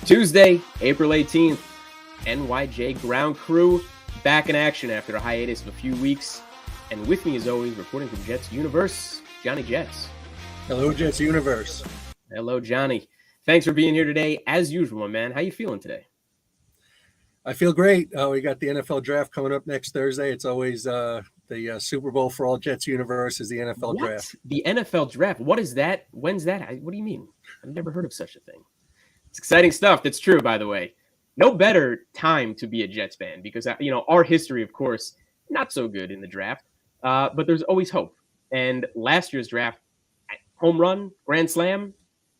Tuesday, April 18th, NYJ Ground Crew back in action after a hiatus of a few weeks. And with me, as always, reporting from Jets Universe, Johnny Jets. Hello, Jets Universe. Hello, Johnny. Thanks for being here today. As usual, my man. How you feeling today? I feel great. We got the NFL draft coming up next Thursday. It's always the Super Bowl for all Jets Universe is the NFL draft. The NFL draft? What is that? When's that? What do you mean? I've never heard of such a thing. It's exciting stuff. That's true, by the way. No better time to be a Jets fan because, our history, of course, not so good in the draft, but there's always hope. And last year's draft, home run, grand slam,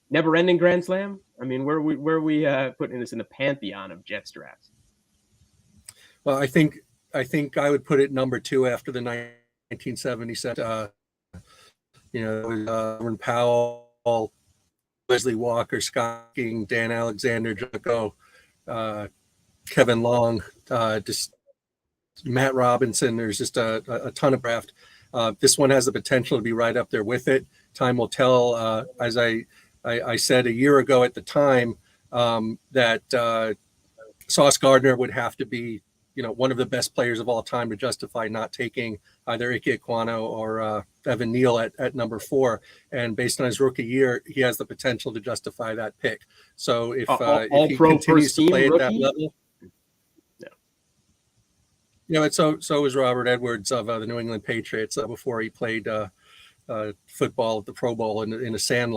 never-ending grand slam. I mean, where are we putting this in the pantheon of Jets drafts? Well, I think I would put it number 2 after the 1977. Aaron Powell, Wesley Walker, Scott King, Dan Alexander, Jocko, Kevin Long, just Matt Robinson. There's just a ton of draft. This one has the potential to be right up there with it. Time will tell. As I said a year ago at the time, that Sauce Gardner would have to be, one of the best players of all time to justify not taking either Ike Ekwonu or Evan Neal at number 4. And based on his rookie year, he has the potential to justify that pick. So if he continues to play at that level, so was Robert Edwards of the New England Patriots before he played football at the Pro Bowl in a sand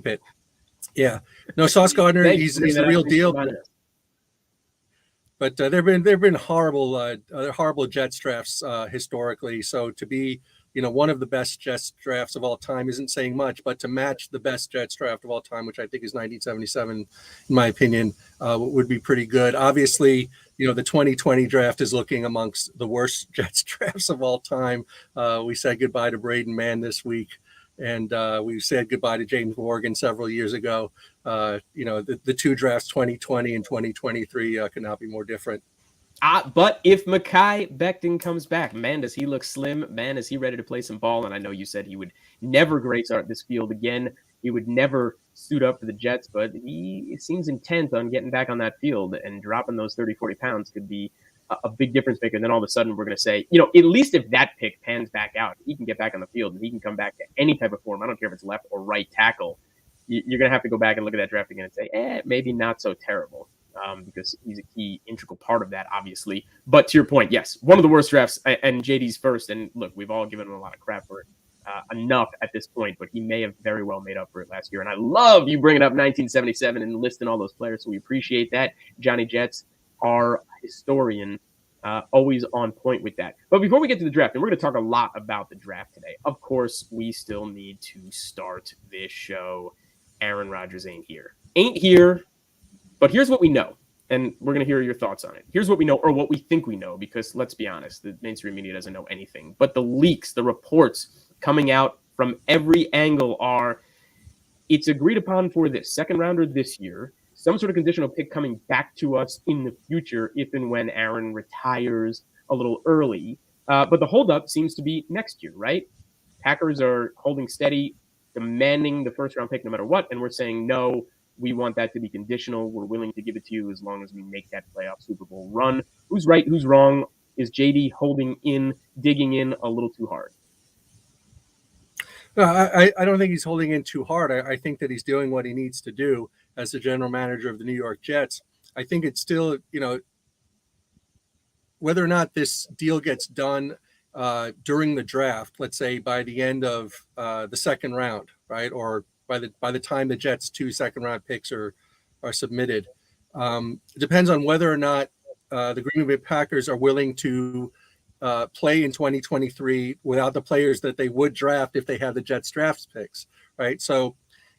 pit. Yeah, no, Sauce Gardner, he's the real deal. But there've been horrible Jets drafts historically. So to be one of the best Jets drafts of all time isn't saying much. But to match the best Jets draft of all time, which I think is 1977, in my opinion, would be pretty good. Obviously, the 2020 draft is looking amongst the worst Jets drafts of all time. We said goodbye to Braden Mann this week. And we said goodbye to James Morgan several years ago. The two drafts, 2020 and 2023, could not be more different. But if Mekhi Becton comes back, man, does he look slim? Man, is he ready to play some ball? And I know you said he would never grace this field again. He would never suit up for the Jets, but he seems intent on getting back on that field, and dropping those 30, 40 pounds could be a big difference maker. And then all of a sudden we're going to say, at least if that pick pans back out, he can get back on the field and he can come back to any type of form. I don't care if it's left or right tackle. You're going to have to go back and look at that draft again and say, maybe not so terrible, because he's a key integral part of that, obviously. But to your point, yes, one of the worst drafts, and JD's first. And look, we've all given him a lot of crap for it enough at this point, but he may have very well made up for it last year. And I love you bringing up 1977 and listing all those players, so we appreciate that. Johnny Jets, our historian, always on point with that. But before we get to the draft, and we're going to talk a lot about the draft today, of course, we still need to start this show. Aaron Rodgers ain't here, but here's what we know, and we're going to hear your thoughts on it. Here's what we know, or what we think we know, because let's be honest, the mainstream media doesn't know anything. But the leaks, the reports coming out from every angle are, it's agreed upon for this second rounder this year, some sort of conditional pick coming back to us in the future if and when Aaron retires a little early. But the holdup seems to be next year, right? Packers are holding steady, demanding the first-round pick no matter what, and we're saying, no, we want that to be conditional. We're willing to give it to you as long as we make that playoff Super Bowl run. Who's right? Who's wrong? Is JD digging in a little too hard? No, I don't think he's holding in too hard. I think that he's doing what he needs to do as the general manager of the New York Jets. I think it's still, whether or not this deal gets done during the draft, let's say by the end of the second round, right, or by the time the Jets' 2 second-round picks are submitted, it depends on whether or not the Green Bay Packers are willing to play in 2023 without the players that they would draft if they had the Jets draft picks, right? So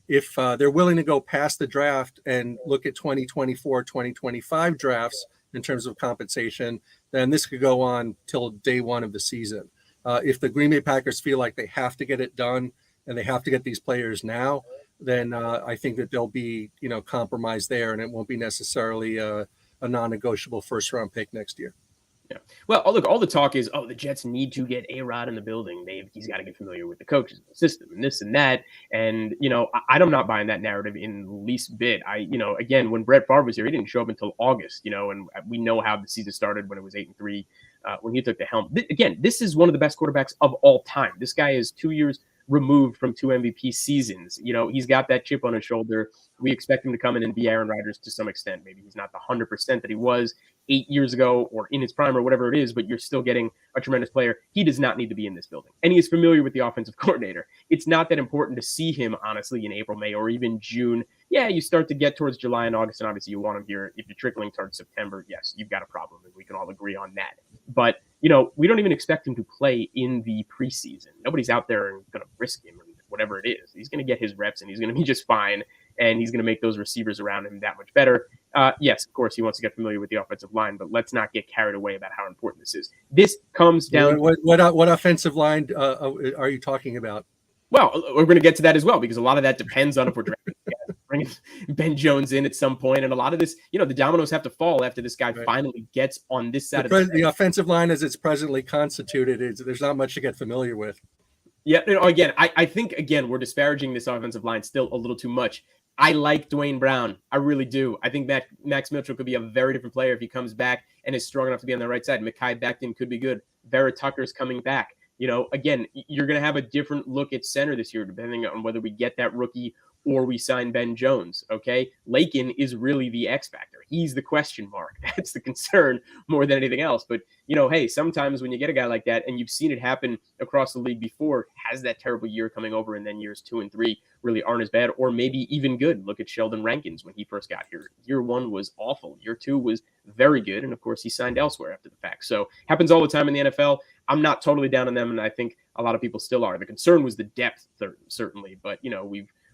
if they're willing to go past the draft and look at 2024, 2025 drafts in terms of compensation, then this could go on till day one of the season. If the Green Bay Packers feel like they have to get it done and they have to get these players now, then I think that there'll be, compromise there, and it won't be necessarily a non-negotiable first-round pick next year. Yeah. Well, look, all the talk is, oh, the Jets need to get A-Rod in the building. He's got to get familiar with the coaches, the system, and this and that. And I'm not buying that narrative in the least bit. Again, when Brett Favre was here, he didn't show up until August. And we know how the season started when it was 8-3 when he took the helm. Again, this is one of the best quarterbacks of all time. This guy is 2 years removed from 2 MVP seasons. He's got that chip on his shoulder. We expect him to come in and be Aaron Rodgers to some extent. Maybe he's not the 100% that he was 8 years ago or in his prime or whatever it is, but you're still getting a tremendous player. He does not need to be in this building. And he is familiar with the offensive coordinator. It's not that important to see him, honestly, in April, May, or even June. Yeah, you start to get towards July and August, and obviously you want him here. If you're trickling towards September, yes, you've got a problem, and we can all agree on that. But, we don't even expect him to play in the preseason. Nobody's out there and going to risk him, whatever it is. He's going to get his reps, and he's going to be just fine, and he's going to make those receivers around him that much better. Yes, of course, he wants to get familiar with the offensive line, but let's not get carried away about how important this is. This comes down. What offensive line are you talking about? Well, we're going to get to that as well, because a lot of that depends on if we're bringing Ben Jones in at some point, and a lot of this, the dominoes have to fall after this guy finally gets on this side of the offensive line as it's presently constituted. There's not much to get familiar with. Yeah, again, I think we're disparaging this offensive line still a little too much. I like Dwayne Brown. I really do. I think Max Mitchell could be a very different player if he comes back and is strong enough to be on the right side. Mekhi Becton could be good. Vera Tucker's coming back. Again, you're going to have a different look at center this year, depending on whether we get that rookie or we sign Ben Jones, okay? Lakin is really the X factor. He's the question mark. That's the concern more than anything else. But, hey, sometimes when you get a guy like that, and you've seen it happen across the league before, has that terrible year coming over, and then years 2 and 3 really aren't as bad, or maybe even good. Look at Sheldon Rankins when he first got here. Year 1 was awful. Year 2 was very good, and of course he signed elsewhere after the fact. So happens all the time in the NFL. I'm not totally down on them, and I think a lot of people still are. The concern was the depth, certainly, but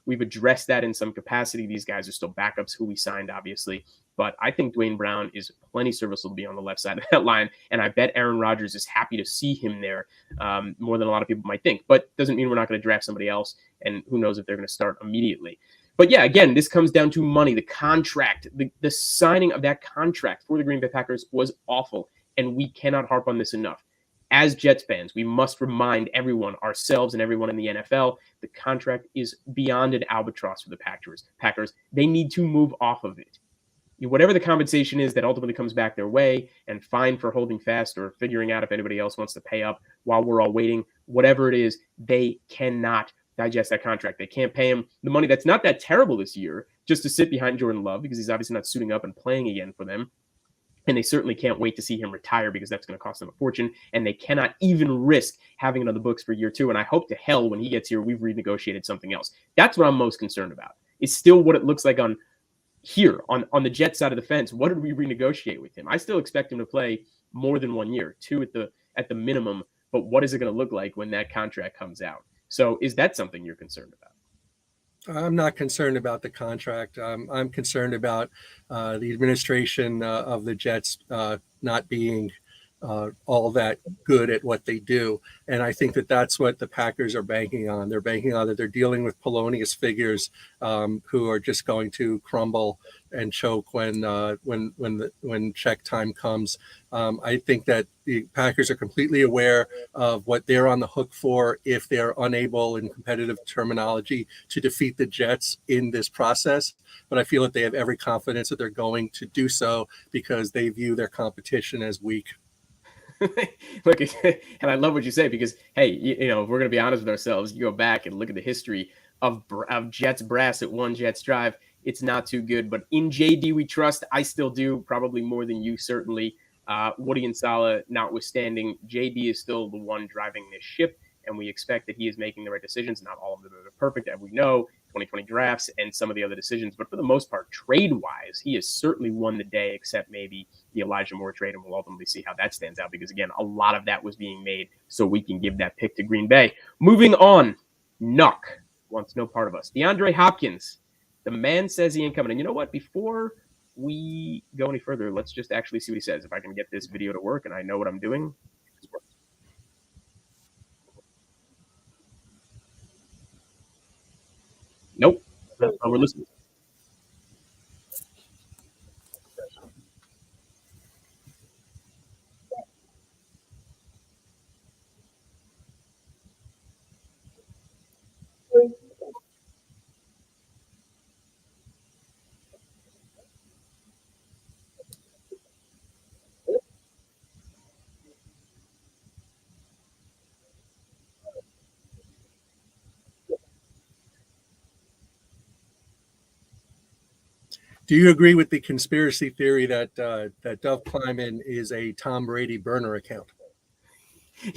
we've addressed that in some capacity. These guys are still backups who we signed, obviously. But I think Dwayne Brown is plenty serviceable to be on the left side of that line. And I bet Aaron Rodgers is happy to see him there more than a lot of people might think. But doesn't mean we're not going to draft somebody else. And who knows if they're going to start immediately. But yeah, again, this comes down to money. The contract, the signing of that contract for the Green Bay Packers was awful. And we cannot harp on this enough. As Jets fans, we must remind everyone, ourselves and everyone in the NFL, the contract is beyond an albatross for the Packers. They need to move off of it. Whatever the compensation is that ultimately comes back their way, and fine for holding fast or figuring out if anybody else wants to pay up while we're all waiting, whatever it is, they cannot digest that contract. They can't pay him the money that's not that terrible this year just to sit behind Jordan Love, because he's obviously not suiting up and playing again for them. And they certainly can't wait to see him retire, because that's going to cost them a fortune. And they cannot even risk having it on the books for year 2. And I hope to hell when he gets here, we've renegotiated something else. That's what I'm most concerned about. It's still what it looks like on the Jets side of the fence. What did we renegotiate with him? I still expect him to play more than 1 year, 2 at the minimum. But what is it going to look like when that contract comes out? So is that something you're concerned about? I'm not concerned about the contract. I'm concerned about the administration of the Jets not being all that good at what they do. And I think that that's what the Packers are banking on. They're banking on that they're dealing with Polonius figures who are just going to crumble and choke when check time comes. I think that the Packers are completely aware of what they're on the hook for if they're unable, in competitive terminology, to defeat the Jets in this process. But I feel that they have every confidence that they're going to do so because they view their competition as weak. Look, and I love what you say, because, hey, if we're going to be honest with ourselves, you go back and look at the history of Jets brass at one Jets drive. It's not too good, but in JD we trust. I still do, probably more than you, certainly. Woody and Saleh notwithstanding, JD is still the one driving this ship, and we expect that he is making the right decisions. Not all of them are perfect, as we know, 2020 drafts and some of the other decisions, but for the most part, trade-wise, he has certainly won the day, except maybe the Elijah Moore trade, and we'll ultimately see how that stands out, because, again, a lot of that was being made so we can give that pick to Green Bay. Moving on, Nuck wants no part of us. DeAndre Hopkins, the man says he ain't coming. And you know what? Before we go any further, let's just actually see what he says. If I can get this video to work and I know what I'm doing. Nope. We're listening. Do you agree with the conspiracy theory that that Dove Kleiman is a Tom Brady burner account?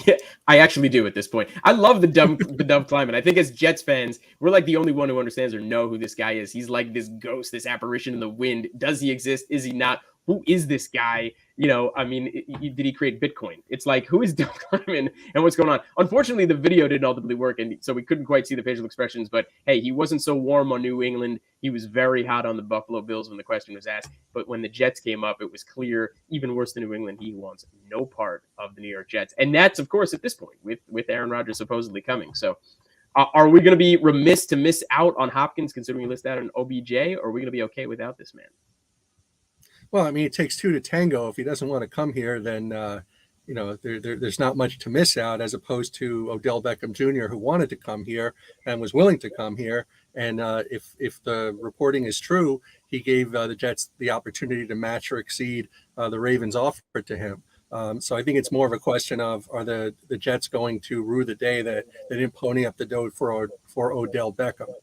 Yeah, I actually do at this point. I love the Dove Kleiman. I think as Jets fans, we're like the only one who understands or know who this guy is. He's like this ghost, this apparition in the wind. Does he exist? Is he not? Who is this guy? I mean, did he create Bitcoin? It's like, who is Dove Kleiman and what's going on? Unfortunately, the video didn't ultimately work, and so we couldn't quite see the facial expressions. But hey, he wasn't so warm on New England. He was very hot on the Buffalo Bills when the question was asked. But when the Jets came up, it was clear, even worse than New England, he wants no part of the New York Jets. And that's, of course, at this point, with Aaron Rodgers supposedly coming. So are we going to be remiss to miss out on Hopkins, considering we list out an OBJ, or are we going to be okay without this man? Well, I mean, it takes two to tango. If he doesn't want to come here, then there's not much to miss out, as opposed to Odell Beckham Jr., who wanted to come here and was willing to come here. And if the reporting is true, he gave the Jets the opportunity to match or exceed the Ravens' offer to him. So I think it's more of a question of, are the Jets going to rue the day that they didn't pony up the dough for Odell Beckham?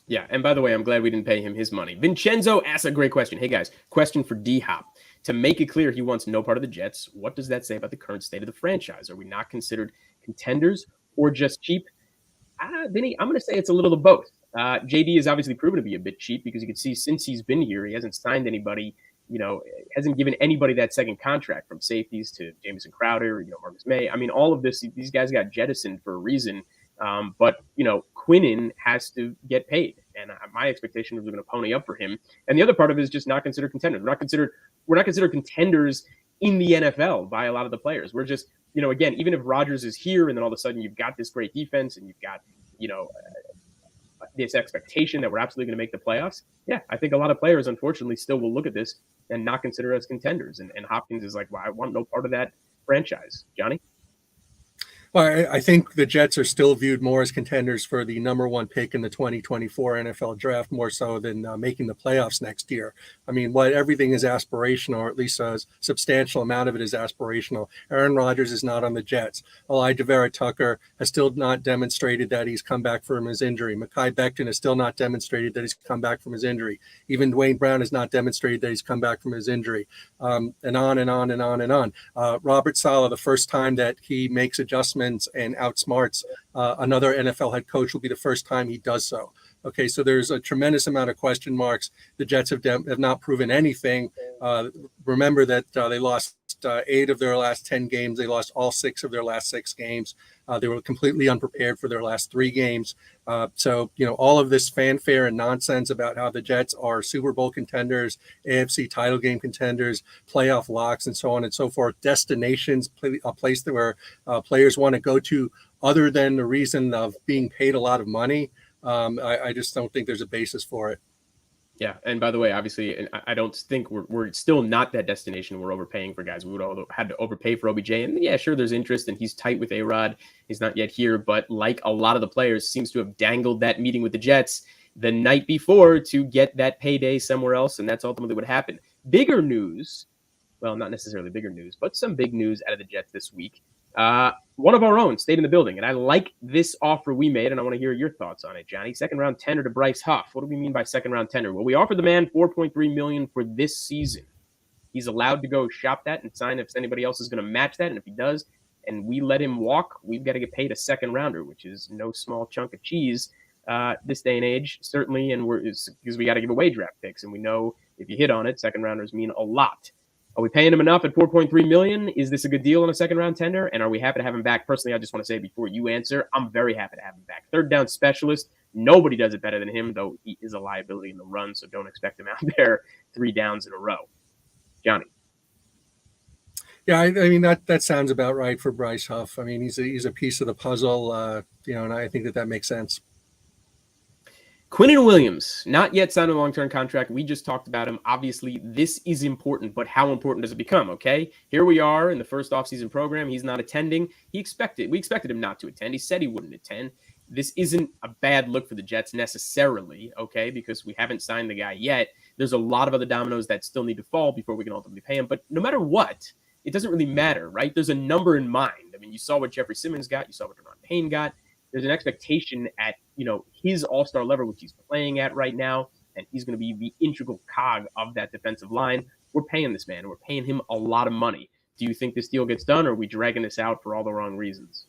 Yeah, and by the way, I'm glad we didn't pay him his money. Vincenzo asks a great question. Hey, guys, question for D-Hop. To make it clear he wants no part of the Jets, what does that say about the current state of the franchise? Are we not considered contenders or just cheap? Vinny, I'm going to say it's a little of both. JD has obviously proven to be a bit cheap, because you can see since he's been here, he hasn't signed anybody, hasn't given anybody that second contract, from safeties to Jamison Crowder, Marcus May. I mean, all of this, these guys got jettisoned for a reason. But Quinnen has to get paid, and my expectation is we're going to pony up for him. And the other part of it is just not considered contenders. We're not considered contenders in the NFL by a lot of the players. We're just, again, even if Rodgers is here, and then all of a sudden you've got this great defense, and you've got, this expectation that we're absolutely going to make the playoffs. Yeah, I think a lot of players, unfortunately, still will look at this and not consider us contenders. And Hopkins is like, well, I want no part of that franchise. Johnny? Well, I think the Jets are still viewed more as contenders for the number one pick in the 2024 NFL draft, more so than making the playoffs next year. I mean, everything is aspirational, or at least a substantial amount of it is aspirational. Aaron Rodgers is not on the Jets. Elijah Vera Tucker has still not demonstrated that he's come back from his injury. Mekhi Becton has still not demonstrated that he's come back from his injury. Even Dwayne Brown has not demonstrated that he's come back from his injury. And on and on and on and on. Robert Saleh, the first time that he makes adjustments and outsmarts another NFL head coach, will be the first time he does so. Okay, so there's a tremendous amount of question marks. The Jets have not proven anything. Remember that they lost 8 of their last 10 games. They lost all 6 of their last 6 games. They were completely unprepared for their last 3 games. So, all of this fanfare and nonsense about how the Jets are Super Bowl contenders, AFC title game contenders, playoff locks, and so on and so forth, destinations, a place where players want to go to other than the reason of being paid a lot of money. I just don't think there's a basis for it. Yeah, and by the way, obviously, I don't think we're still not that destination. We're overpaying for guys. We would have had to overpay for OBJ, and yeah, sure, there's interest, and he's tight with A-Rod. He's not yet here, but like a lot of the players, seems to have dangled that meeting with the Jets the night before to get that payday somewhere else, and that's ultimately what happened. Bigger news, well, not necessarily bigger news, but some big news out of the Jets this week. One of our own stayed in the building, and I like this offer we made, and I want to hear your thoughts on it, Johnny. Second round tender to Bryce Huff. What do we mean by second round tender? Well, we offered the man $4.3 million for this season. He's allowed to go shop that and sign if anybody else is going to match that, and if he does, and we let him walk, we've got to get paid a second rounder, which is no small chunk of cheese this day and age, certainly, and because we got to give away draft picks, and we know if you hit on it, second rounders mean a lot. Are we paying him enough at $4.3 million? Is this a good deal on a second round tender? And are we happy to have him back? Personally, I just want to say before you answer, I'm very happy to have him back. Third down specialist. Nobody does it better than him, though he is a liability in the run, so don't expect him out there 3 downs in a row. Johnny. Yeah, I mean, that sounds about right for Bryce Huff. I mean, he's a piece of the puzzle, and I think that makes sense. Quinnen Williams, not yet signed a long-term contract. We just talked about him. Obviously, this is important, but how important does it become, okay? Here we are in the first offseason program. He's not attending. We expected him not to attend. He said he wouldn't attend. This isn't a bad look for the Jets necessarily, okay, because we haven't signed the guy yet. There's a lot of other dominoes that still need to fall before we can ultimately pay him. But no matter what, it doesn't really matter, right? There's a number in mind. I mean, you saw what Jeffrey Simmons got. You saw what Deron Payne got. There's an expectation at, his all-star level, which he's playing at right now, and He's going to be the integral cog of that defensive line. We're paying this man. We're paying him a lot of money. Do you think this deal gets done, or are we dragging this out for all the wrong reasons?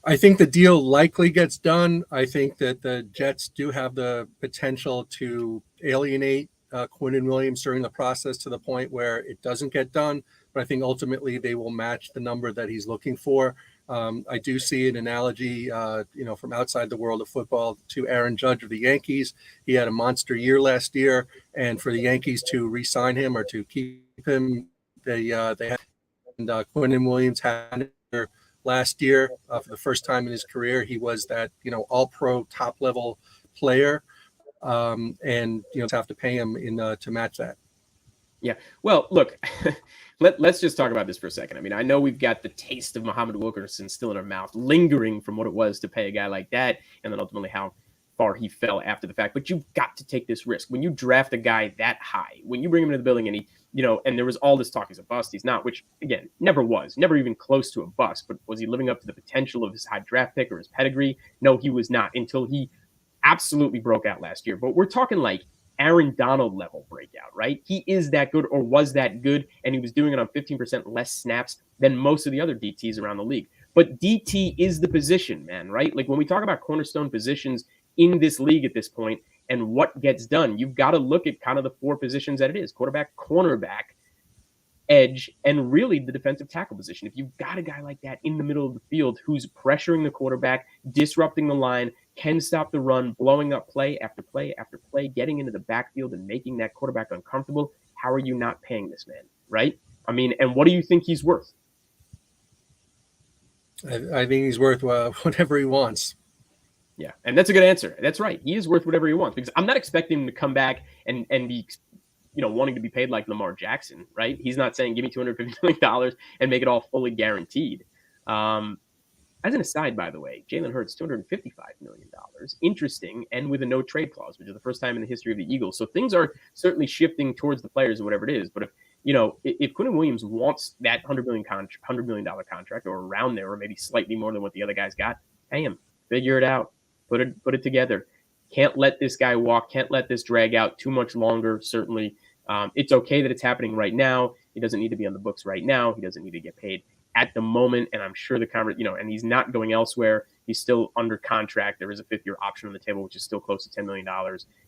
I think the deal likely gets done. I think that the Jets do have the potential to alienate Quinnen Williams during the process to the point where it doesn't get done. But I think ultimately they will match the number that he's looking for. I do see an analogy, from outside the world of football to Aaron Judge of the Yankees. He had a monster year last year, and for the Yankees to re-sign him or to keep him, they had Quinnen Williams had last year for the first time in his career. He was that all-pro top-level player, and have to pay him to match that. Yeah. Well, look, let's just talk about this for a second. I mean, I know we've got the taste of Muhammad Wilkerson still in our mouth, lingering from what it was to pay a guy like that, and then ultimately how far he fell after the fact. But you've got to take this risk. When you draft a guy that high, when you bring him into the building and and there was all this talk, he's a bust, he's not, which, again, never was, never even close to a bust. But was he living up to the potential of his high draft pick or his pedigree? No, he was not, until he absolutely broke out last year. But we're talking like Aaron Donald level breakout, right? He is that good, or was that good, and he was doing it on 15% less snaps than most of the other DTs around the league. But DT is the position, man, right? Like when we talk about cornerstone positions in this league at this point and what gets done, you've got to look at kind of the four positions that it is: quarterback, cornerback, edge, and really the defensive tackle position. If you've got a guy like that in the middle of the field who's pressuring the quarterback, disrupting the line, can stop the run, blowing up play after play after play, getting into the backfield and making that quarterback uncomfortable, how are you not paying this man, right? I mean, and what do you think he's worth? I think he's worth whatever he wants. Yeah, and that's a good answer. That's right. He is worth whatever he wants, because I'm not expecting him to come back and be wanting to be paid like Lamar Jackson, right? He's not saying give me $250 million and make it all fully guaranteed. As an aside, by the way, Jalen Hurts, $255 million. Interesting, and with a no trade clause, which is the first time in the history of the Eagles. So things are certainly shifting towards the players or whatever it is. But if Quinnen Williams wants that $100 million contract, or around there, or maybe slightly more than what the other guys got, pay him. Figure it out. Put it together. Can't let this guy walk. Can't let this drag out too much longer. Certainly, it's okay that it's happening right now. He doesn't need to be on the books right now. He doesn't need to get paid at the moment. And I'm sure and he's not going elsewhere. He's still under contract. There is a 5th-year option on the table, which is still close to $10 million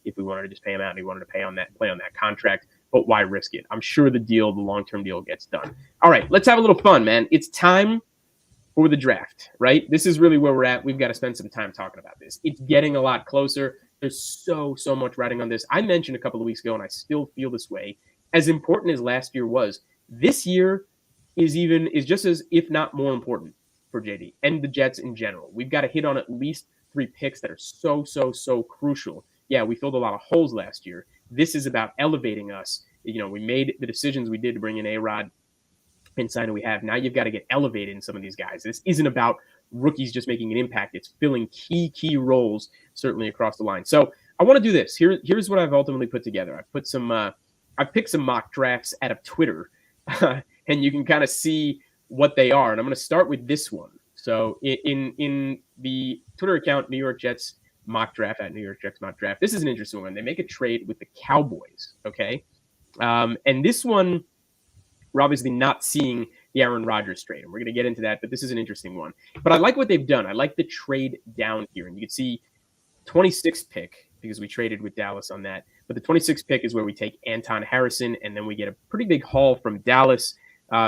if we wanted to just pay him out and he wanted to play on that contract. But why risk it? I'm sure the long-term deal gets done. All right, let's have a little fun, man. It's time for the draft, right? This is really where we're at. We've got to spend some time talking about this. It's getting a lot closer. There's so much riding on this. I mentioned a couple of weeks ago, and I still feel this way. As important as last year was, this year is just as, if not more important for JD and the Jets in general. We've got to hit on at least 3 picks that are so crucial. Yeah, we filled a lot of holes last year. This is about elevating us. We made the decisions we did to bring in A-Rod and sign who we have. Now you've got to get elevated in some of these guys. This isn't about rookies just making an impact. It's filling key roles, certainly across the line. So I want to do this. Here's what I've ultimately put together. I picked some mock drafts out of Twitter, and you can kind of see what they are. And I'm going to start with this one. So in the Twitter account, New York Jets mock draft, at New York Jets mock draft, this is an interesting one. They make a trade with the Cowboys, okay? And this one, we're obviously not seeing the Aaron Rodgers trade, and we're going to get into that, but this is an interesting one. But I like what they've done. I like the trade down here, and you can see 26th pick, because we traded with Dallas on that. But the 26th pick is where we take Anton Harrison, and then we get a pretty big haul from Dallas.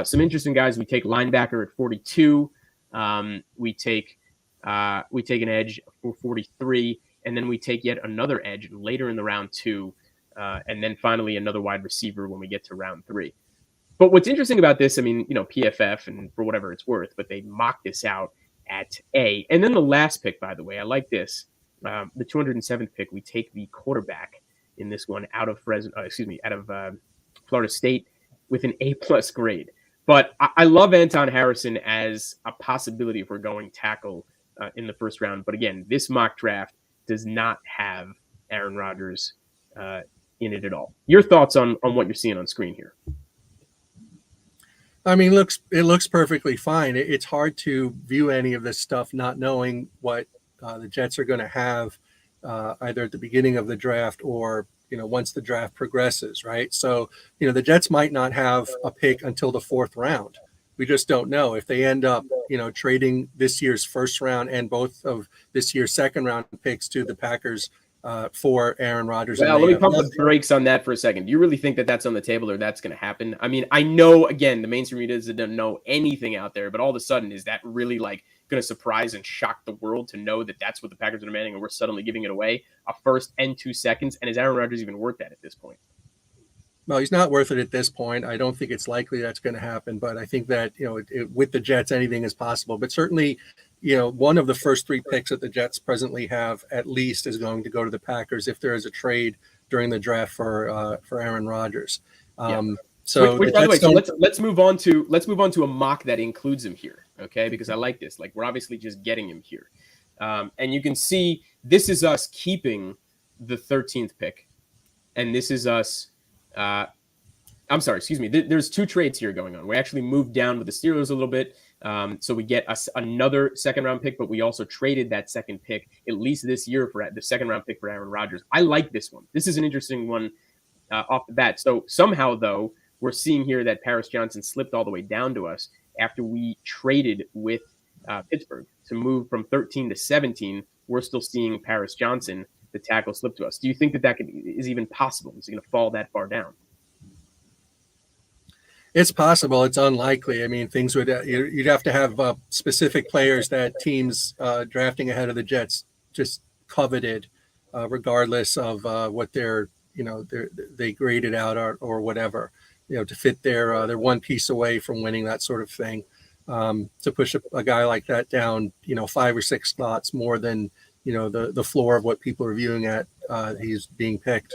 Some interesting guys. We take linebacker at 42. We take an edge for 43, and then we take yet another edge later in the round 2, and then finally another wide receiver when we get to round 3. But what's interesting about this, I mean, PFF, and for whatever it's worth, but they mocked this out at A. And then the last pick, by the way, I like this. The 207th pick, we take the quarterback in this one out of Florida State with an A+ grade. But I love Anton Harrison as a possibility if we're going tackle in the first round. But again, this mock draft does not have Aaron Rodgers in it at all. Your thoughts on what you're seeing on screen here? I mean, it looks perfectly fine. It's hard to view any of this stuff not knowing what the Jets are going to have either at the beginning of the draft or once the draft progresses, right? So the Jets might not have a pick until the fourth round. We just don't know if they end up trading this year's first round and both of this year's second round picks to the Packers for Aaron Rodgers. Well, let me pump the brakes on that for a second. Do you really think that that's on the table or that's going to happen? I mean, I know, again, the mainstream media doesn't know anything out there, but all of a sudden, is that really like going to surprise and shock the world to know that that's what the Packers are demanding and we're suddenly giving it away, a first and 2 seconds? And is Aaron Rodgers even worth that at this point? No, he's not worth it at this point. I don't think it's likely that's going to happen, but I think that, with the Jets, anything is possible. But certainly, one of the first 3 picks that the Jets presently have at least is going to go to the Packers if there is a trade during the draft for Aaron Rodgers. So, by the way, so let's move on to a mock that includes him here, okay? Because I like this. Like, we're obviously just getting him here, and you can see this is us keeping the 13th pick, and this is us. I'm sorry, excuse me. There's 2 trades here going on. We actually moved down with the Steelers a little bit, so we get another second-round pick, but we also traded that second pick, at least this year, for the second-round pick for Aaron Rodgers. I like this one. This is an interesting one off the bat. So somehow, though, we're seeing here that Paris Johnson slipped all the way down to us after we traded with Pittsburgh to move from 13 to 17. We're still seeing Paris Johnson, the tackle, slip to us. Do you think that is even possible? Is he going to fall that far down? It's possible. It's unlikely. I mean, things would you'd have to have specific players that teams drafting ahead of the Jets just coveted, regardless of what they graded out or whatever, to fit they're one piece away from winning, that sort of thing. To push a guy like that down, 5 or 6 spots more than the floor of what people are viewing at he's being picked.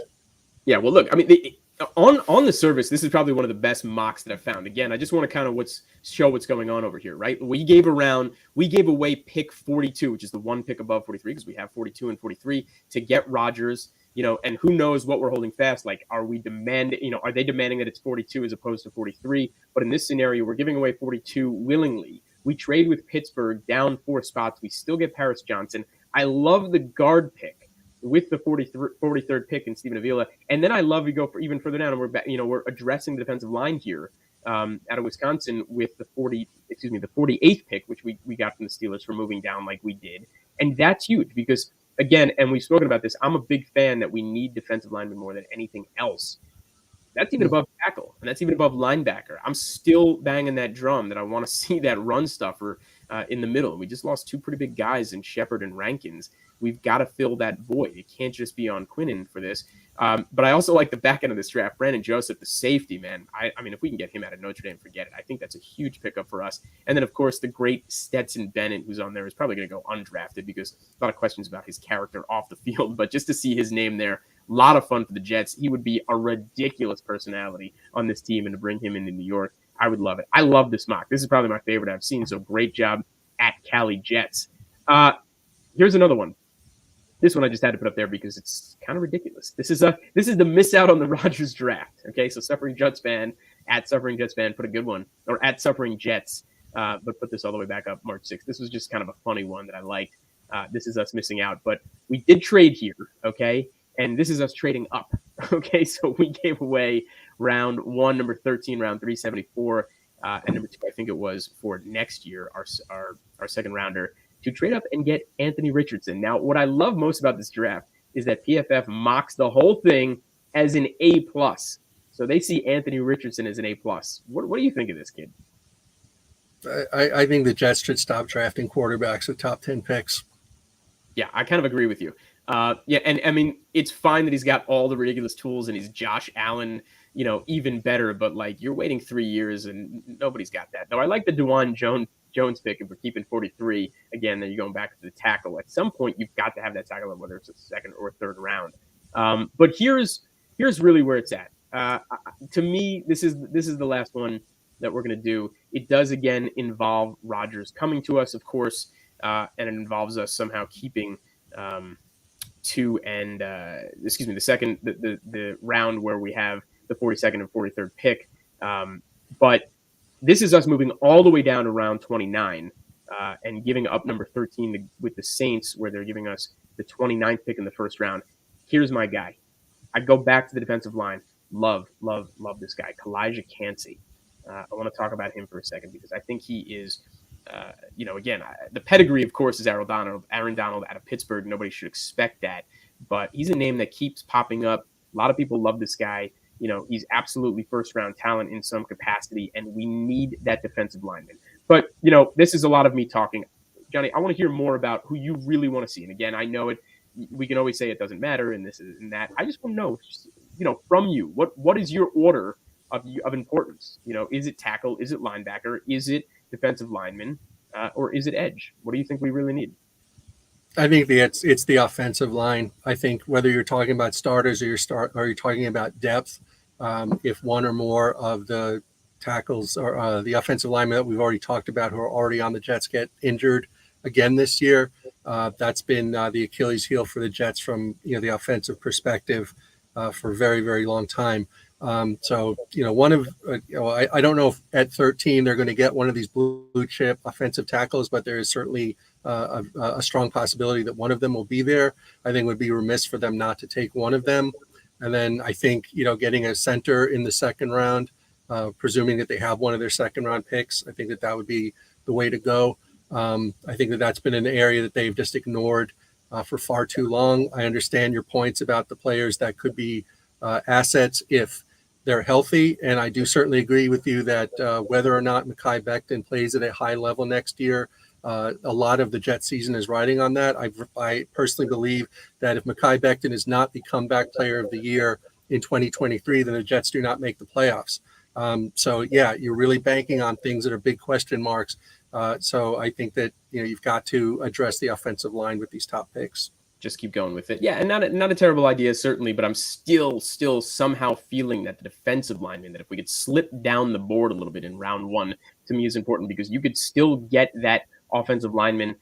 Yeah, well, look, I mean, on the surface, this is probably one of the best mocks that I've found. Again, I just want to kind of show what's going on over here, right? We gave away pick 42, which is the one pick above 43, because we have 42 and 43 to get Rodgers. And who knows what we're holding fast? Like, are they demanding that it's 42 as opposed to 43? But in this scenario, we're giving away 42 willingly. We trade with Pittsburgh down 4 spots. We still get Paris Johnson. I love the guard pick with the 43rd pick in Stephen Avila. And then I love we go for even further down, and we're back, we're addressing the defensive line here out of Wisconsin with the 48th pick, which we got from the Steelers for moving down like we did. And that's huge because, again, and we've spoken about this, I'm a big fan that we need defensive linemen more than anything else. That's even above tackle, and that's even above linebacker. I'm still banging that drum that I want to see that run stuffer in the middle. We just lost 2 pretty big guys in Shepard and Rankins. We've got to fill that void. It can't just be on Quinnen for this. But I also like the back end of this draft. Brandon Joseph, the safety, man. I mean, if we can get him out of Notre Dame, forget it. I think that's a huge pickup for us. And then, of course, the great Stetson Bennett, who's on there, is probably going to go undrafted because a lot of questions about his character off the field. But just to see his name there, a lot of fun for the Jets. He would be a ridiculous personality on this team, and to bring him into New York, I would love it. I love this mock. This is probably my favorite I've seen, so great job at Cali Jets. Here's another one. This one I just had to put up there because it's kind of ridiculous. This is the miss out on the Rodgers draft. Okay, so Suffering Jets fan, at Suffering Jets fan, put a good one, or at Suffering Jets, but put this all the way back up March 6th. This was just kind of a funny one that I liked. This is us missing out, but we did trade here, okay? And this is us trading up, okay? So we gave away round 1, number 13, round 374, and number 2, I think it was, for next year, our second rounder, to trade up and get Anthony Richardson. Now, what I love most about this draft is that PFF mocks the whole thing as an A+. So they see Anthony Richardson as an A+. What do you think of this kid? I think the Jets should stop drafting quarterbacks with top 10 picks. Yeah, I kind of agree with you. And I mean, it's fine that he's got all the ridiculous tools and he's Josh Allen, even better, but like you're waiting 3 years and nobody's got that. Though I like the DeJuan Jones pick, and we're keeping 43. Again, then you're going back to the tackle. At some point, you've got to have that tackle, whether it's a second or third round. But here's really where it's at. To me, this is the last one that we're going to do. It does again involve Rodgers coming to us, of course, and it involves us somehow keeping the round where we have the 42nd and 43rd pick. But this is us moving all the way down to round 29 and giving up number 13 with the Saints, where they're giving us the 29th pick in the first round. Here's my guy. I'd go back to the defensive line. Love this guy, Kalijah Cansey. I want to talk about him for a second because I think he is, again, the pedigree, of course, is Aaron Donald out of Pittsburgh. Nobody should expect that. But he's a name that keeps popping up. A lot of people love this guy. He's absolutely first-round talent in some capacity, and we need that defensive lineman. But, this is a lot of me talking. Johnny, I want to hear more about who you really want to see. And again, I know we can always say it doesn't matter and this and that. I just want to know, from you, what is your order of importance? Is it tackle? Is it linebacker? Is it defensive lineman? Or is it edge? What do you think we really need? I think it's the offensive line. I think whether you're talking about starters or you're talking about depth, if one or more of the tackles or the offensive linemen that we've already talked about who are already on the Jets get injured again this year, that's been the Achilles heel for the Jets from the offensive perspective for a very, very long time. So one of I don't know if at 13 they're going to get one of these blue chip offensive tackles, but there is certainly a strong possibility that one of them will be there. I think it would be remiss for them not to take one of them. And then I think getting a center in the second round, presuming that they have one of their second round picks, I think that would be the way to go. I think that's been an area that they've just ignored for far too long. I understand your points about the players that could be assets if they're healthy, and I do certainly agree with you that whether or not Mekhi Becton plays at a high level next year, a lot of the Jet season is riding on that. I personally believe that if Mekhi Becton is not the comeback player of the year in 2023, then the Jets do not make the playoffs. So yeah, you're really banking on things that are big question marks. So I think that you've got to address the offensive line with these top picks. Just keep going with it. Yeah, and not a terrible idea, certainly, but I'm still somehow feeling that the defensive lineman, that if we could slip down the board a little bit in round one, to me is important because you could still get that offensive lineman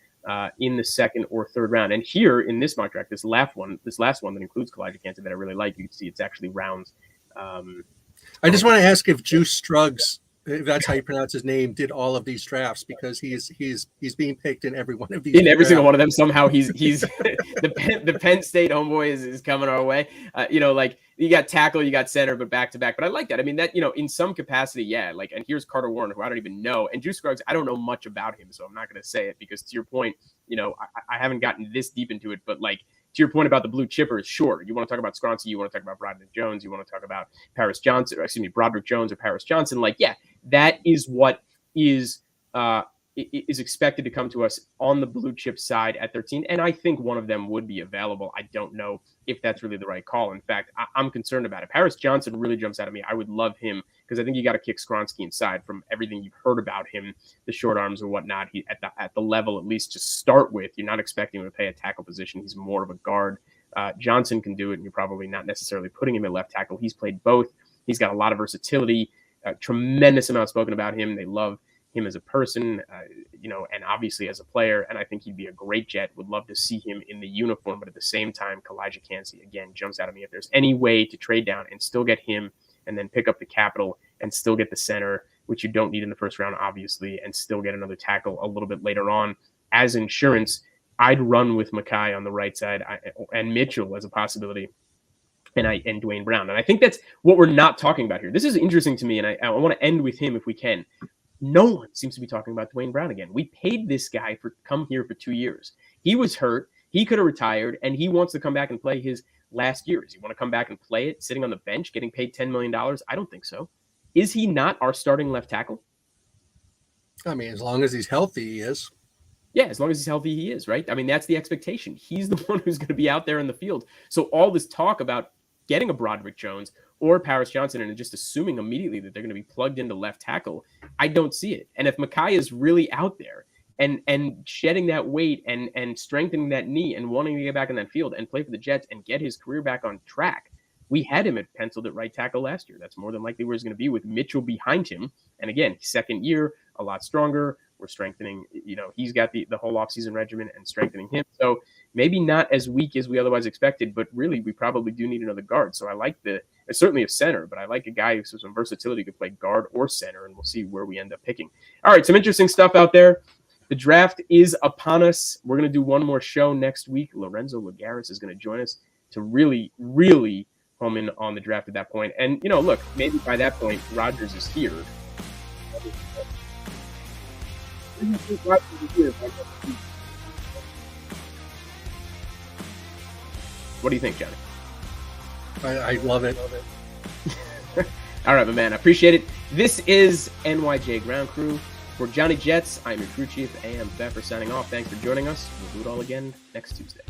in the second or third round. And here in this mock draft, this last one that includes Kalijah Cansey that I really like, you can see it's actually rounds. I just want to ask if Juice Struggs, if that's how you pronounce his name, did all of these drafts, because he's being picked in every one of these. In every single one of them, somehow he's the Penn State homeboy is coming our way. Like you got tackle, you got center, but back to back. But I like that. I mean, that in some capacity, yeah. Like, and here's Carter Warner, who I don't even know, and Juice Scruggs, I don't know much about him, so I'm not going to say it because to your point, I haven't gotten this deep into it, but like. To your point about the blue chippers, sure. You want to talk about Scroncy, you want to talk about Broderick Jones, you want to talk about Broderick Jones or Paris Johnson. Like, yeah, that is what is expected to come to us on the blue chip side at 13. And I think one of them would be available. I don't know if that's really the right call. In fact, I'm concerned about it. Paris Johnson really jumps out at me. I would love him because I think you got to kick Skronsky inside from everything you've heard about him, the short arms or whatnot. He at the level, at least to start with, you're not expecting him to play a tackle position. He's more of a guard. Johnson can do it, and you're probably not necessarily putting him at left tackle. He's played both. He's got a lot of versatility, a tremendous amount spoken about him. They love him as a person, and obviously as a player. And I think he'd be a great Jet. Would love to see him in the uniform. But at the same time, Kalijah Cansey, again, jumps out at me. If there's any way to trade down and still get him and then pick up the capital and still get the center, which you don't need in the first round, obviously, and still get another tackle a little bit later on as insurance, I'd run with Mekhi on the right side and Mitchell as a possibility. And Dwayne Brown. And I think that's what we're not talking about here. This is interesting to me, and I want to end with him if we can. No one seems to be talking about Dwayne Brown again. We paid this guy for come here for 2 years. He was hurt. He could have retired, and he wants to come back and play his last year. Does he want to come back and play it sitting on the bench, getting paid $10 million? I don't think so. Is he not our starting left tackle? I mean, as long as he's healthy, he is. Yeah, as long as he's healthy, he is, right? I mean, that's the expectation. He's the one who's going to be out there in the field. So all this talk about getting a Broderick Jones or Paris Johnson and just assuming immediately that they're going to be plugged into left tackle, I don't see it. And if Mekhi is really out there and shedding that weight and strengthening that knee and wanting to get back in that field and play for the Jets and get his career back on track, we had him penciled at right tackle last year. That's more than likely where he's going to be with Mitchell behind him. And again, second year, a lot stronger. We're strengthening, he's got the whole offseason regimen and strengthening him. So maybe not as weak as we otherwise expected, but really we probably do need another guard. So I like certainly a center, but I like a guy who's some versatility, could play guard or center, and we'll see where we end up picking. All right, some interesting stuff out there. The draft is upon us. We're going to do one more show next week. Lorenzo Lagares is going to join us to really, really home in on the draft at that point. And, look, maybe by that point, Rodgers is here. What do you think, Johnny? I love it. All right, my man. I appreciate it. This is NYJ Ground Crew. For Johnny Jets, I'm your crew chief, A.M. Pfeffer, signing off. Thanks for joining us. We'll do it all again next Tuesday.